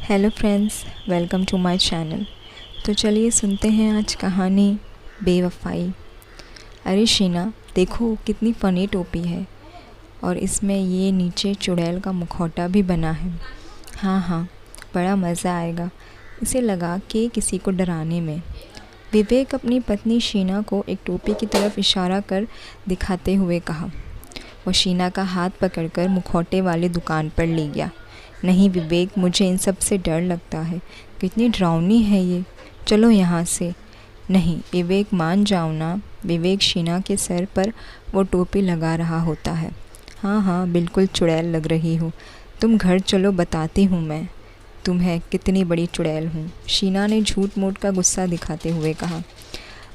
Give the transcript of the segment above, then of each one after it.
Hello friends, welcome to my channel. तो चलिए सुनते हैं आज कहानी बेवफाई। अरे शीना, देखो कितनी फ़नी टोपी है और इसमें ये नीचे चुड़ैल का मुखौटा भी बना है। हाँ हाँ, बड़ा मज़ा आएगा इसे लगा के किसी को डराने में। विवेक अपनी पत्नी शीना को एक टोपी की तरफ इशारा कर दिखाते हुए कहा। वो शीना का हाथ पकड़कर मुखौटे वाली दुकान पर ले गया। नहीं विवेक, मुझे इन सब से डर लगता है। कितनी डरावनी है ये, चलो यहाँ से। नहीं विवेक, मान जाओ ना। विवेक शीना के सर पर वो टोपी लगा रहा होता है। हाँ हाँ, बिल्कुल चुड़ैल लग रही हो। तुम घर चलो, बताती हूँ मैं तुम्हें कितनी बड़ी चुड़ैल हूँ, शीना ने झूठ मूठ का गुस्सा दिखाते हुए कहा।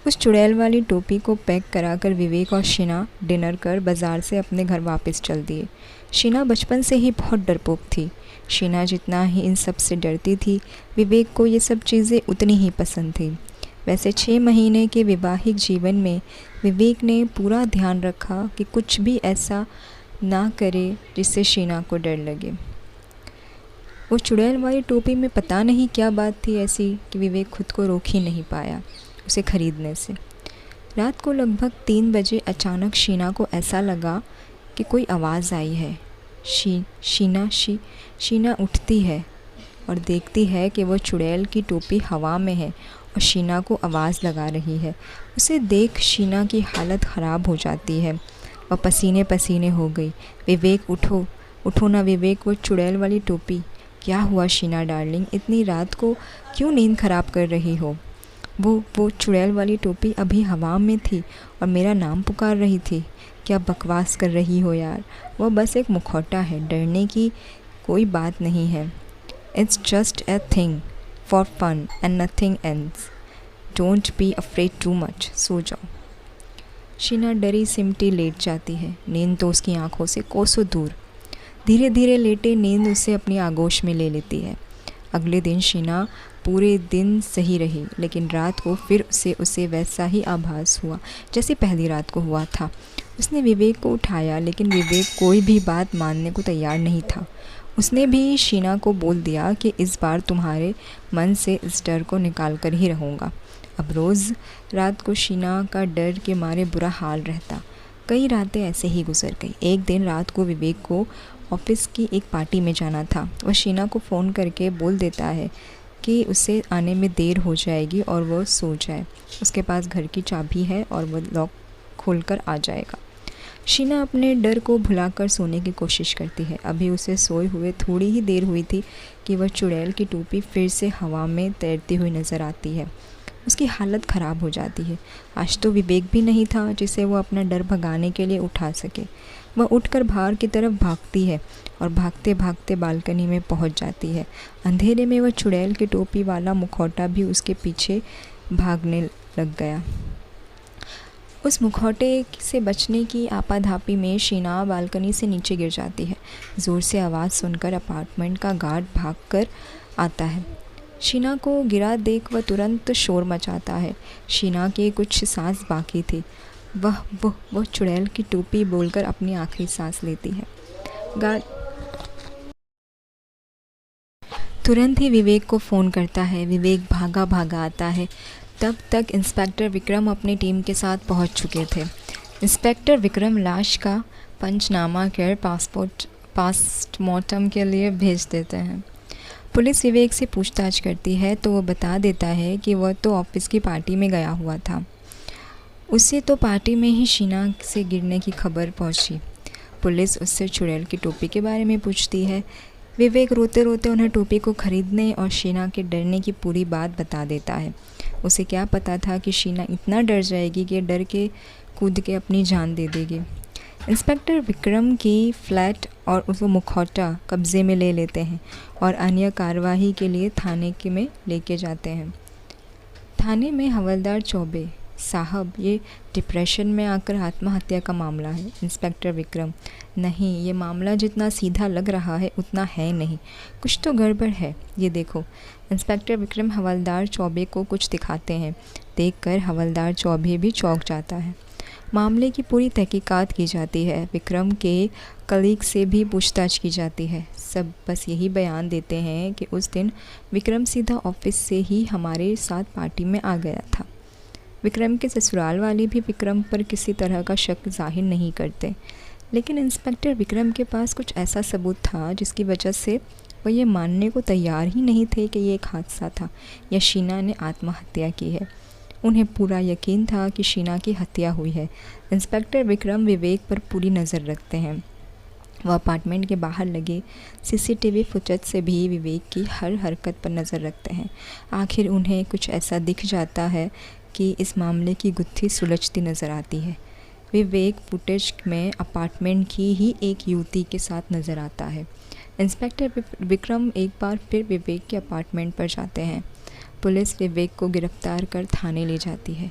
उस चुड़ैल वाली टोपी को पैक कराकर विवेक और शीना डिनर कर बाज़ार से अपने घर वापस चल दिए। शीना बचपन से ही बहुत डरपोक थी। शीना जितना ही इन सब से डरती थी, विवेक को ये सब चीज़ें उतनी ही पसंद थी। वैसे 6 महीने के वैवाहिक जीवन में विवेक ने पूरा ध्यान रखा कि कुछ भी ऐसा ना करे जिससे शीना को डर लगे। वो चुड़ैल वाली टोपी में पता नहीं क्या बात थी ऐसी कि विवेक खुद को रोक ही नहीं पाया उसे खरीदने से। रात को लगभग 3 बजे अचानक शीना को ऐसा लगा कि कोई आवाज़ आई है। शीना उठती है और देखती है कि वो चुड़ैल की टोपी हवा में है और शीना को आवाज़ लगा रही है। उसे देख शीना की हालत ख़राब हो जाती है। वह पसीने पसीने हो गई। विवेक उठो, उठो ना विवेक, वो चुड़ैल वाली टोपी। क्या हुआ शीना डार्लिंग, इतनी रात को क्यों नींद ख़राब कर रही हो? वो चुड़ैल वाली टोपी अभी हवा में थी और मेरा नाम पुकार रही थी। क्या बकवास कर रही हो यार, वो बस एक मुखौटा है, डरने की कोई बात नहीं है। It's just a thing for fun and nothing else. Don't be afraid too much, सो जाओ। शीना डरी सिमटी लेट जाती है। नींद तो उसकी आंखों से कोसों दूर। धीरे धीरे लेटे नींद उसे अपनी आगोश में ले लेती है। अगले दिन शीना पूरे दिन सही रही, लेकिन रात को फिर उसे वैसा ही आभास हुआ जैसे पहली रात को हुआ था। उसने विवेक को उठाया, लेकिन विवेक कोई भी बात मानने को तैयार नहीं था। उसने भी शीना को बोल दिया कि इस बार तुम्हारे मन से इस डर को निकाल कर ही रहूँगा। अब रोज़ रात को शीना का डर के मारे बुरा हाल रहता। कई रातें ऐसे ही गुजर गई। एक दिन रात को विवेक को ऑफिस की एक पार्टी में जाना था। वह शीना को फ़ोन करके बोल देता है कि उसे आने में देर हो जाएगी और वह सो जाए। उसके पास घर की चाबी है और वह लॉक खोलकर आ जाएगा। शीना अपने डर को भुलाकर सोने की कोशिश करती है। अभी उसे सोए हुए थोड़ी ही देर हुई थी कि वह चुड़ैल की टोपी फिर से हवा में तैरती हुई नज़र आती है। उसकी हालत ख़राब हो जाती है। आज तो विवेक भी नहीं था जिसे वो अपना डर भगाने के लिए उठा सके। वह उठकर बाहर की तरफ भागती है और भागते भागते बालकनी में पहुंच जाती है। अंधेरे में वह चुड़ैल की टोपी वाला मुखौटा भी उसके पीछे भागने लग गया। उस मुखौटे से बचने की आपाधापी में शीना बालकनी से नीचे गिर जाती है। ज़ोर से आवाज़ सुनकर अपार्टमेंट का गार्ड भागकर आता है। शीना को गिरा देख वह तुरंत शोर मचाता है। शीना के कुछ सांस बाकी थी। वह चुड़ैल की टोपी बोलकर अपनी आखिरी सांस लेती है। गार्ड तुरंत ही विवेक को फ़ोन करता है। विवेक भागा भागा आता है। तब तक इंस्पेक्टर विक्रम अपनी टीम के साथ पहुंच चुके थे। इंस्पेक्टर विक्रम लाश का पंचनामा कर पोस्टमार्टम के लिए भेज देते हैं। पुलिस विवेक से पूछताछ करती है तो वह बता देता है कि वह तो ऑफिस की पार्टी में गया हुआ था। उसे तो पार्टी में ही शीना से गिरने की खबर पहुंची। पुलिस उससे चुड़ैल की टोपी के बारे में पूछती है। विवेक रोते रोते उन्हें टोपी को खरीदने और शीना के डरने की पूरी बात बता देता है। उसे क्या पता था कि शीना इतना डर जाएगी कि डर के कूद के अपनी जान दे देगी। इंस्पेक्टर विक्रम की फ्लैट और उसको मुखौटा कब्ज़े में ले लेते हैं और अन्य कार्रवाई के लिए थाने में लेके जाते हैं। थाने में हवलदार चौबे साहब, ये डिप्रेशन में आकर आत्महत्या का मामला है। इंस्पेक्टर विक्रम, नहीं, ये मामला जितना सीधा लग रहा है उतना है नहीं, कुछ तो गड़बड़ है। ये देखो। इंस्पेक्टर विक्रम हवलदार चौबे को कुछ दिखाते हैं। देखकर हवलदार चौबे भी चौंक जाता है। मामले की पूरी तहकीकात की जाती है। विक्रम के कलीग से भी पूछताछ की जाती है। सब बस यही बयान देते हैं कि उस दिन विक्रम सीधा ऑफिस से ही हमारे साथ पार्टी में आ गया था। विक्रम के ससुराल वाले भी विक्रम पर किसी तरह का शक जाहिर नहीं करते, लेकिन इंस्पेक्टर विक्रम के पास कुछ ऐसा सबूत था जिसकी वजह से वो ये मानने को तैयार ही नहीं थे कि ये एक हादसा था या शीना ने आत्महत्या की है। उन्हें पूरा यकीन था कि शीना की हत्या हुई है। इंस्पेक्टर विक्रम विवेक पर पूरी नज़र रखते हैं। वह अपार्टमेंट के बाहर लगे सीसीटीवी फुटेज से भी विवेक की हर हरकत पर नज़र रखते हैं। आखिर उन्हें कुछ ऐसा दिख जाता है कि इस मामले की गुत्थी सुलझती नज़र आती है। विवेक फुटेज में अपार्टमेंट की ही एक युवती के साथ नज़र आता है। इंस्पेक्टर विक्रम एक बार फिर विवेक के अपार्टमेंट पर जाते हैं। पुलिस विवेक को गिरफ्तार कर थाने ले जाती है।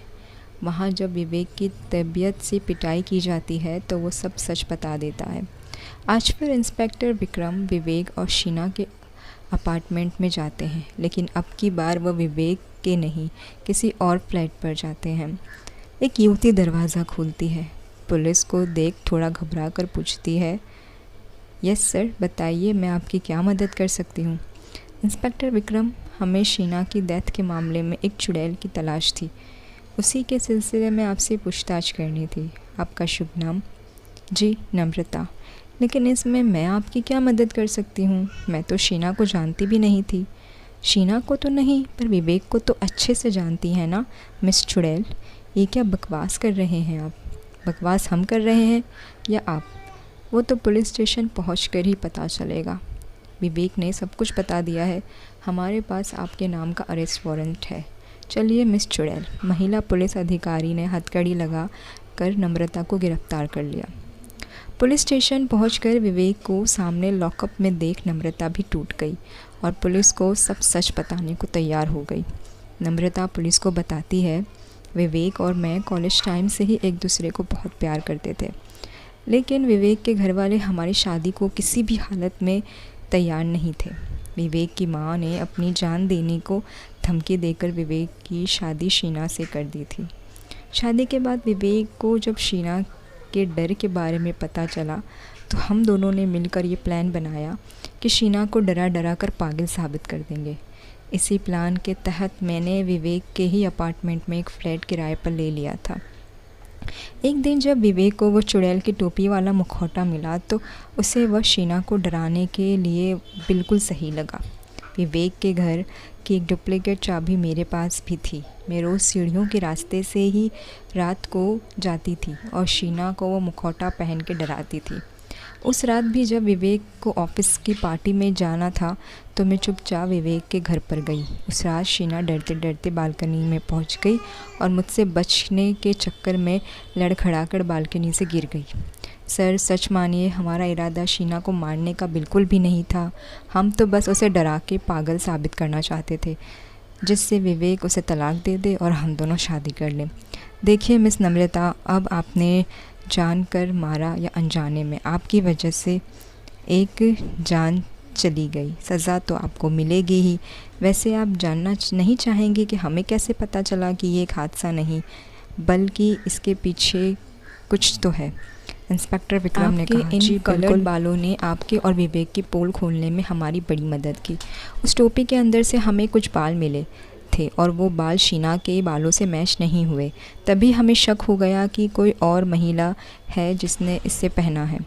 वहाँ जब विवेक की तबीयत से पिटाई की जाती है तो वो सब सच बता देता है। आज फिर इंस्पेक्टर विक्रम विवेक और शीना के अपार्टमेंट में जाते हैं, लेकिन अब की बार वह विवेक के नहीं किसी और फ्लैट पर जाते हैं। एक युवती दरवाज़ा खोलती है। पुलिस को देख थोड़ा घबरा कर पूछती है, यस सर, बताइए मैं आपकी क्या मदद कर सकती हूँ। इंस्पेक्टर विक्रम, हमें शीना की डेथ के मामले में एक चुड़ैल की तलाश थी, उसी के सिलसिले में आपसे पूछताछ करनी थी। आपका शुभ नाम? जी, नम्रता। लेकिन इसमें मैं आपकी क्या मदद कर सकती हूँ? मैं तो शीना को जानती भी नहीं थी। शीना को तो नहीं, पर विवेक को तो अच्छे से जानती हैं ना मिस चुड़ैल। ये क्या बकवास कर रहे हैं आप? बकवास हम कर रहे हैं या आप? वो तो पुलिस स्टेशन पहुंचकर ही पता चलेगा। विवेक ने सब कुछ बता दिया है। हमारे पास आपके नाम का अरेस्ट वारंट है। चलिए मिस चुड़ैल। महिला पुलिस अधिकारी ने हथकड़ी लगा कर नम्रता को गिरफ्तार कर लिया। पुलिस स्टेशन पहुंचकर विवेक को सामने लॉकअप में देख नम्रता भी टूट गई और पुलिस को सब सच बताने को तैयार हो गई। नम्रता पुलिस को बताती है, विवेक और मैं कॉलेज टाइम से ही एक दूसरे को बहुत प्यार करते थे, लेकिन विवेक के घर वाले हमारी शादी को किसी भी हालत में तैयार नहीं थे। विवेक की माँ ने अपनी जान देने को धमकी देकर विवेक की शादी शीना से कर दी थी। शादी के बाद विवेक को जब शीना के डर के बारे में पता चला तो हम दोनों ने मिलकर ये प्लान बनाया कि शीना को डरा डरा कर पागल साबित कर देंगे। इसी प्लान के तहत मैंने विवेक के ही अपार्टमेंट में एक फ्लैट किराए पर ले लिया था। एक दिन जब विवेक को वो चुड़ैल की टोपी वाला मुखौटा मिला तो उसे वह शीना को डराने के लिए बिल्कुल सही लगा। विवेक के घर की एक डुप्लीकेट चाबी मेरे पास भी थी। मैं रोज़ सीढ़ियों के रास्ते से ही रात को जाती थी और शीना को वो मुखौटा पहन के डराती थी। उस रात भी जब विवेक को ऑफिस की पार्टी में जाना था तो मैं चुपचाप विवेक के घर पर गई। उस रात शीना डरते डरते बालकनी में पहुंच गई और मुझसे बचने के चक्कर में लड़खड़ाकर बालकनी से गिर गई। सर, सच मानिए, हमारा इरादा शीना को मारने का बिल्कुल भी नहीं था। हम तो बस उसे डरा के पागल साबित करना चाहते थे, जिससे विवेक उसे तलाक दे दे और हम दोनों शादी कर लें। देखिए मिस नम्रता, अब आपने जानकर मारा या अनजाने में, आपकी वजह से एक जान चली गई। सज़ा तो आपको मिलेगी ही। वैसे आप जानना नहीं चाहेंगे कि हमें कैसे पता चला कि ये एक हादसा नहीं बल्कि इसके पीछे कुछ तो है? इंस्पेक्टर विक्रम ने कहा, इन कलर्ड बालों ने आपके और विवेक की पोल खोलने में हमारी बड़ी मदद की। उस टोपी के अंदर से हमें कुछ बाल मिले थे और वो बाल शीना के बालों से मैच नहीं हुए। तभी हमें शक हो गया कि कोई और महिला है जिसने इसे पहना है।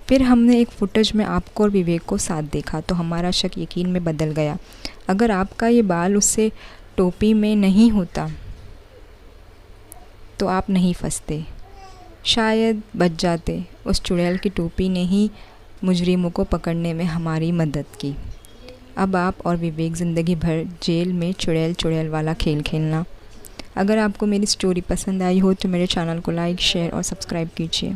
फिर हमने एक फुटेज में आपको और विवेक को साथ देखा तो हमारा शक यकीन में बदल गया। अगर आपका ये बाल उससे टोपी में नहीं होता तो आप नहीं फंसते, शायद बच जाते। उस चुड़ैल की टोपी ने ही मुजरिमों को पकड़ने में हमारी मदद की। अब आप और विवेक ज़िंदगी भर जेल में चुड़ैल चुड़ैल वाला खेल खेलना। अगर आपको मेरी स्टोरी पसंद आई हो तो मेरे चैनल को लाइक, शेयर और सब्सक्राइब कीजिए।